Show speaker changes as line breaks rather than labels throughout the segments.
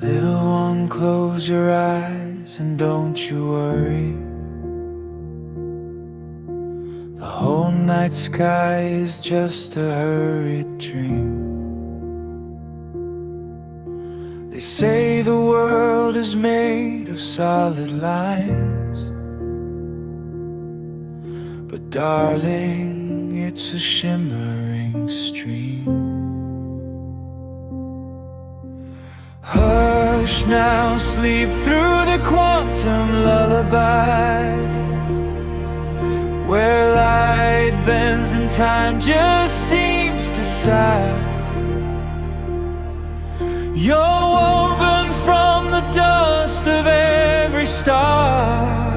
Little one, close your eyes and don't you worry. The whole night sky is just a hurried dream. They say the world is made of solid lines, but darling, it's a shimmering stream. Hush now, sleep through the quantum lullaby, where light bends and time just seems to sigh. You're woven from the dust of every star.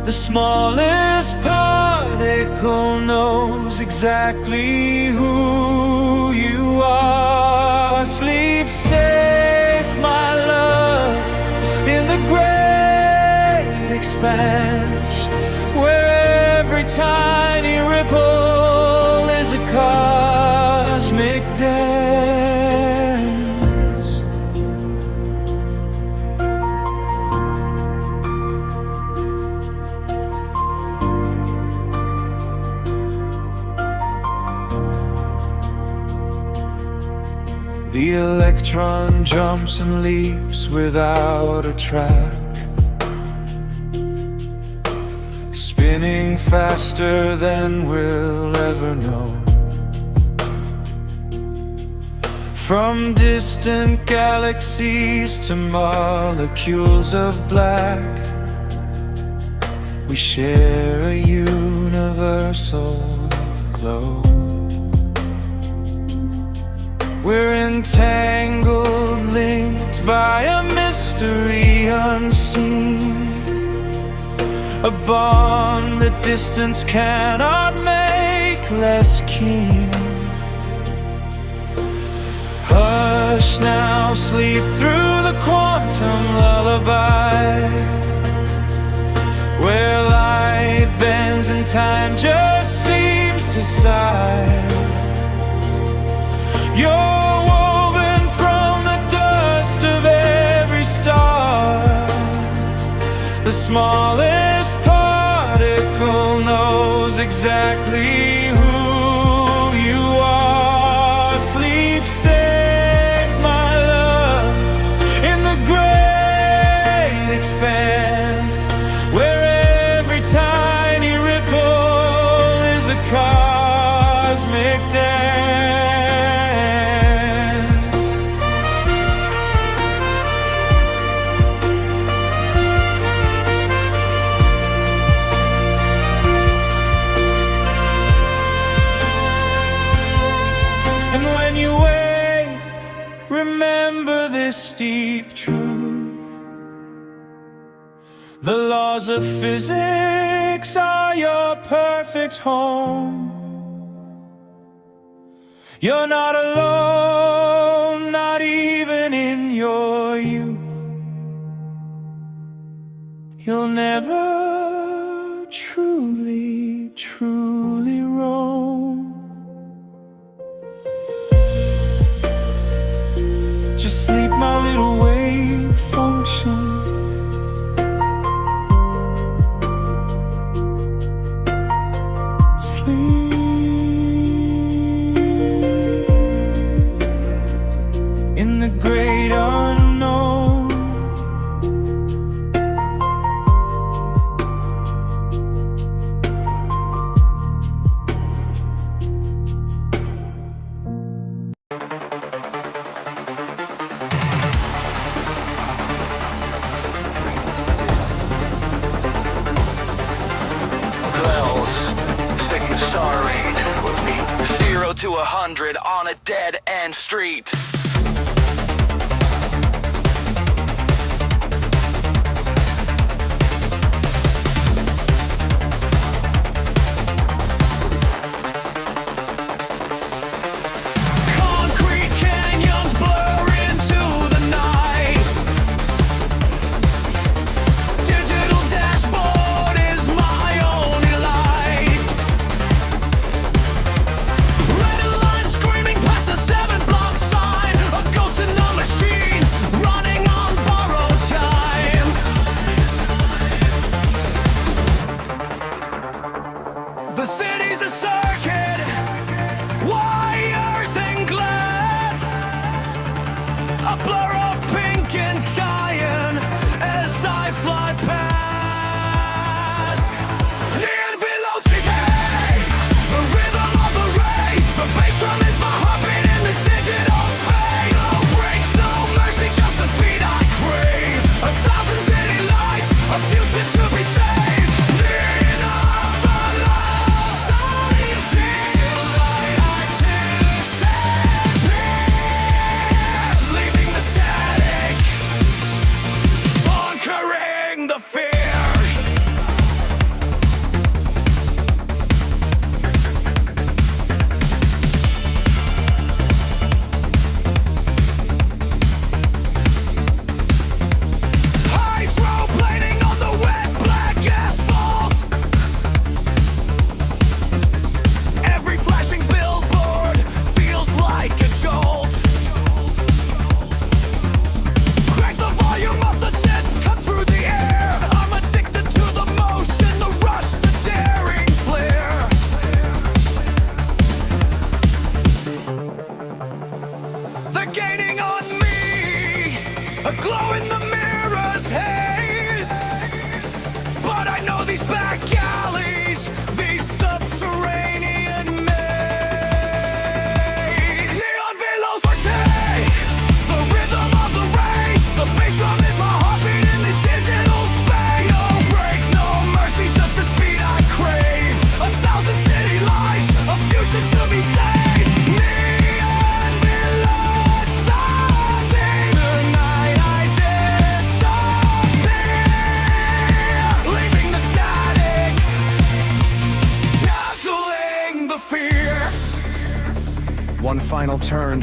The smallest particle knows exactly who you are. Sleep safe, my love, in the great expanse, where every tiny ripple is a cosmic dance. The electron jumps and leaps without a track, spinning faster than we'll ever know. From distant galaxies to molecules of black, we share a universal glow. We're entangled, linked by a mystery unseen, a bond that distance cannot make less keen. Hush now, sleep through the quantum lullaby, where light bends and time just seems to sigh. You're woven from the dust of every star. The smallest particle knows exactly who you are. Sleep safe, my love, in the great expanse, where every tiny ripple is a cosmic dance. Remember this deep truth: the laws of physics are your perfect home. You're not alone, not even in your youth. You'll never truly, truly roam. Just sleep, my little wave function. Sleep in the great unknown.
Star rate with me, 0 to 100 on a dead end street. Concrete canyons blur into the night. Digital dashboard is my only light. Red line screaming past the 7-block sign.
glow in the mirror's haze. But I know these back alleys, these subterranean maze. Neon villas partake the rhythm of the race. The bass drum is my heartbeat in this digital space. No brakes, no mercy, just the speed I crave. 1,000 city lights, a future to be saved. Neon villas sighting. Tonight I disappear, leaving the static, tackling the fear. One final turn,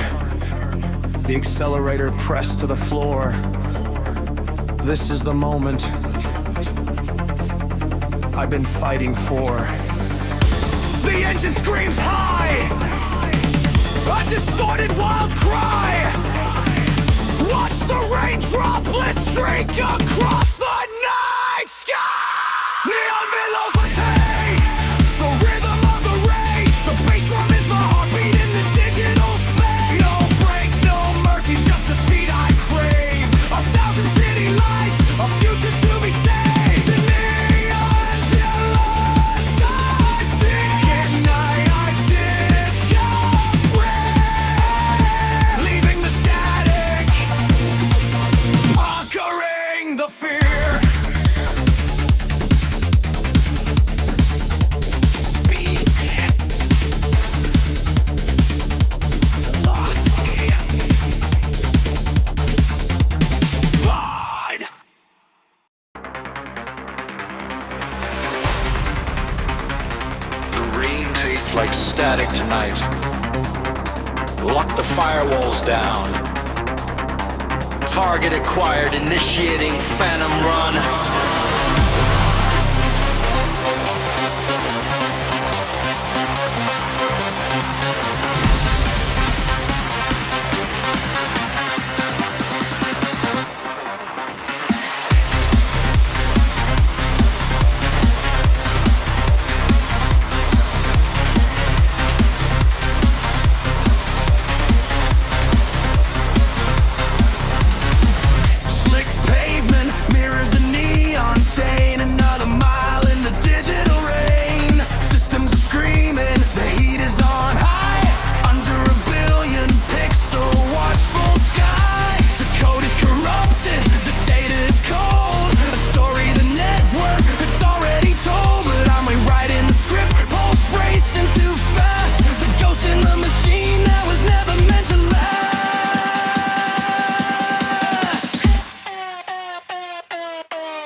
the accelerator pressed to the floor. This is the moment I've been fighting for. The engine screams high, a distorted wild cry. Watch the rain droplets streak across the night sky. Neon billows rotate the rhythm of the race. The bass drum is my heartbeat in this digital space. No brakes, no mercy, just the speed I crave. 1,000 city lights, a future to be saved. The neon billows sighting. At night I disappear, leaving the static, conquering the fear. Speed lost again. Blood.
The rain tastes like static tonight. Lock the firewalls down.
Target acquired, initiating phantom run.
Slick pavement mirrors the neon stain. Another mile in the digital rain. Systems are screaming, the heat is on high. Under a billion pixel watchful sky. The code is corrupted, the data is cold. A story the network it's already told. But I'm rewriting the script, pulse racing too fast. The ghost in the machine that was never meant to last.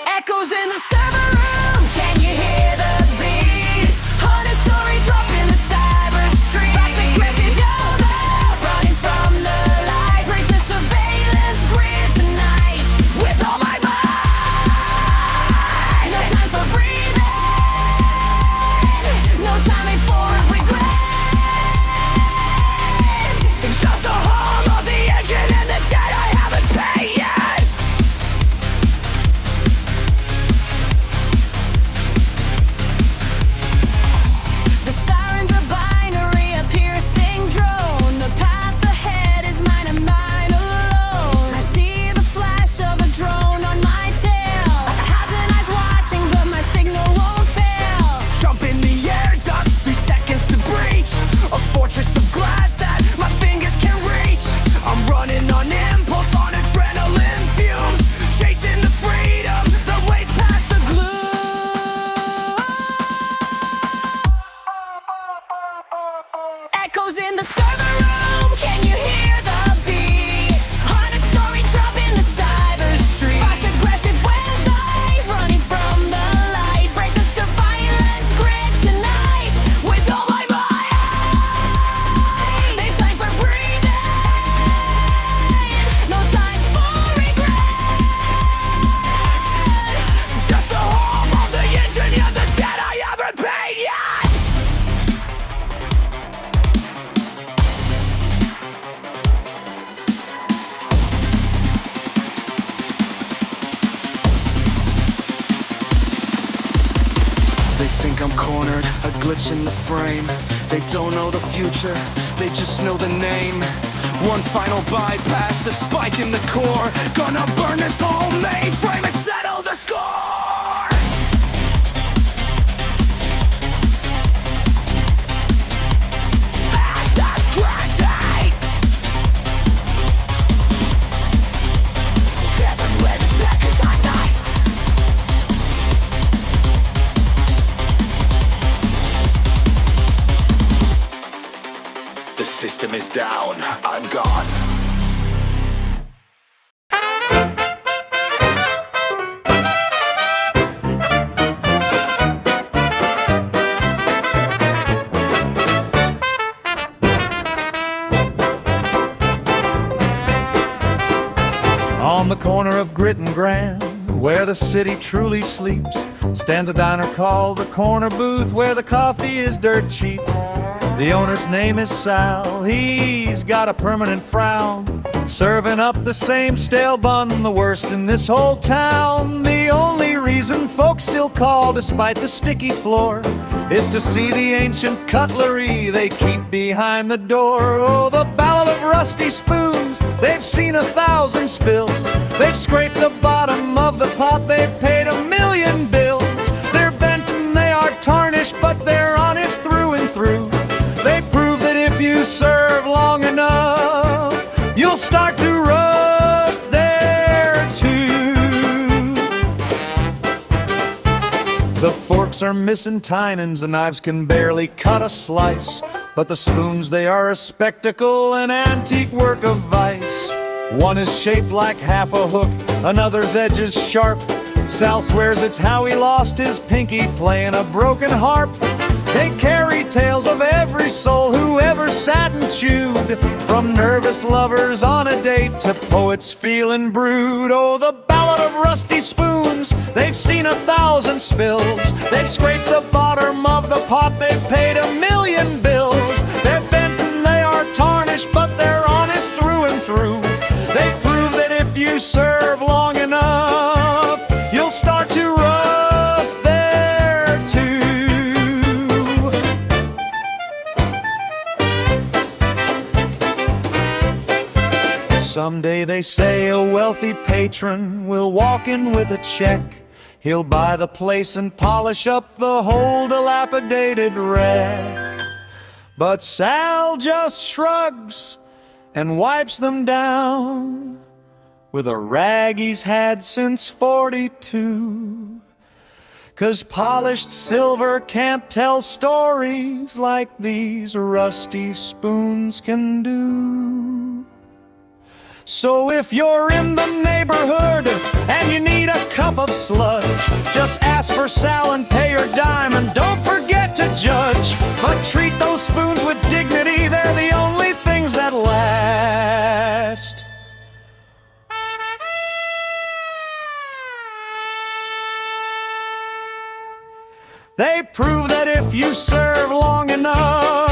Echoes in the server room, can you hear the beat? Haunted story drop in the cyber street. Fast aggressive yells out, running from the light. Break the surveillance grid tonight with all my might. No time for breathing, no timing for regret. It's just the hum of the engine and the debt I haven't paid yet. The sirens are binary, a piercing drone. The path ahead is mine and mine alone. I see the flash of a drone on my tail. Like a thousand eyes watching, but my signal won't fail. Jump in the air ducts, 3 seconds to breach. A fortress of glass that my fingers can reach. I'm running on impulse, on adrenaline fumes. Chasing the freedom that waves past the gloom. Echoes in the server room, can you hear the beat? Haunted story drop in the cyber street. Fast aggressive website, running from the light. Break the surveillance grid tonight with all my might. They time for breathing, no time for regret. Just the hum of the engine, yeah, the debt I haven't paid yet. They think I'm cornered, a glitch in the frame. They don't know the future, they just know the name. One final bypass, a spike in the core. Gonna burn this whole mainframe and settle the score. Access granted. Kevin with back as I night. The system is down, I'm gone.
On the corner of Grit and Grand, where the city truly sleeps, stands a diner called the Corner Booth, where the coffee is dirt cheap. The owner's name is Sal, he's got a permanent frown, serving up the same stale bun, the worst in this whole town. The only reason folks still call, despite the sticky floor, is to see the ancient cutlery they keep behind the door. Oh, the ballad of rusty spoons, they've seen 1,000 spills. They've scraped the bottom of the pot, they've paid 1,000,000 bills. They're bent and they are tarnished, but they're honest through and through. They prove that if you serve long enough, you'll start to rust there too. The forks are missing tinings, the knives can barely cut a slice, but the spoons, they are a spectacle, an antique work of vice. One is shaped like half a hook, another's edge is sharp. Sal swears it's how he lost his pinky playing a broken harp. They carry tales of every soul who ever sat and chewed, from nervous lovers on a date to poets feeling brewed. Oh, the ballad of rusty spoons, they've seen 1,000 spills. They've scraped the bottom of the pot, they've paid 1,000,000 bills. They're bent and they are tarnished, but they're honest through and through. They prove that if you serve long enough, you'll start to rust there too. Someday they say a wealthy patron will walk in with a check. He'll buy the place and polish up the whole dilapidated wreck. But Sal just shrugs and wipes them down with a rag he's had since 42. 'Cause polished silver can't tell stories like these rusty spoons can do. So if you're in the neighborhood and you need a cup of sludge, just ask for Sal and pay your dime, and don't forget to judge. But treat those spoons with dignity, they're the only things that last. They prove that if you serve long enough,